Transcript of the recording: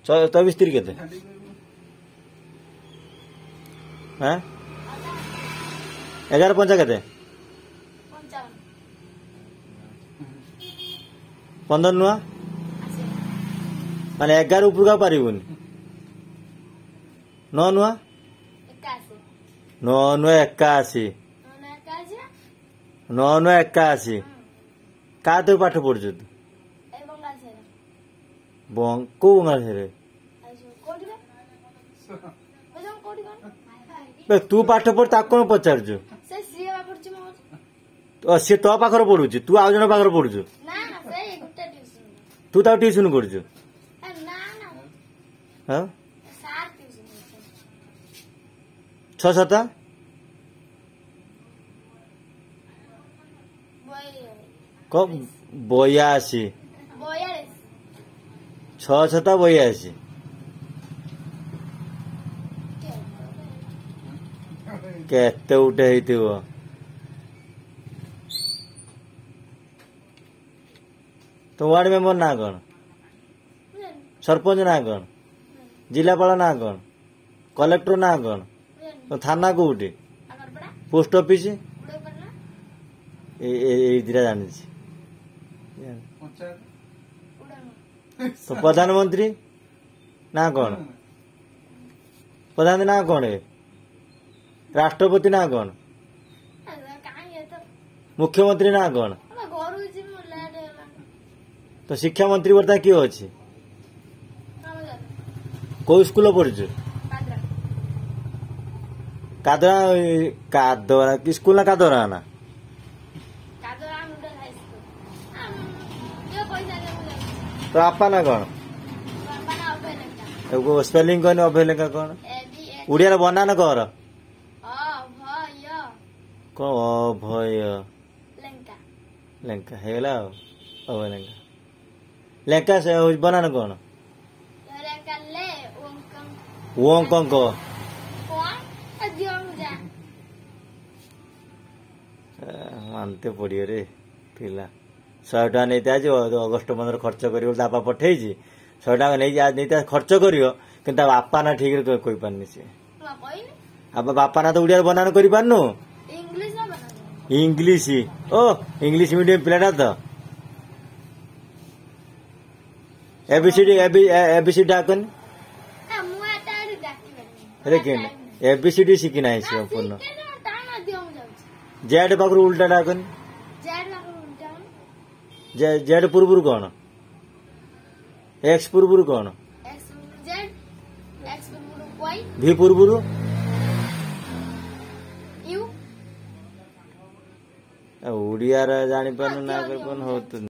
तो मिस्त्री केते हाँ 11 केते 15 नुआ माने 11 ऊपर का पारिबुनी 9 नुआ 9 नुआ 81 9 नुआ 81 का तो पाठ पढ़ुछ तू को तू पाठ पढ़ कौन पचारु सी तो पाखर पढ़ु तू आउ जन पाखर पढ़ु तू ताऊ ट्यूशन कर 6-7 82 6-7 82 केते उठे हेतिबो तो वार्ड मेंबर ना कौन सरपंच ना कौन जिलापाल ना कौन कलेक्टर ना कौन तो थाना कोठी पोस्ट ऑफिस दिटा जानी तो प्रधानमंत्री ना कौन प्रधानमंत्री ना कौन है राष्ट्रपति ना कौन मुख्यमंत्री ना कौन तो शिक्षा मंत्री बर्ता किए अच्छे को स्कूल पढ़ु कादरा स्कूल ना कादरा ना तो आपा ना कौन स्पेलिंग कहनी अभयलेखा कौन उड़िया बनाना कर अभय लेंका हेला अभयलेखा लेंका से बनाना कौन अंक मानते पड़ियो रे पिला 100 टका नहीं आज अगस्ट 15 खर्च कर बापा पठे 100 टका नहीं खर्च कर बापा ना ठीक कही पारनी सी बापा ना तो उड़िया बनाना कर पारनु इंग्लिश ओ इंग्लिश मीडियम पिलाटा तो एबीसीडी डाकन एबीसीडी शिखी ना संपूर्ण जेड पाखर उल्टा डाकन जेड पूर्व कौन एक्स पूर्व कौन भी पूर्व ओडिया जानी पारनु ना कर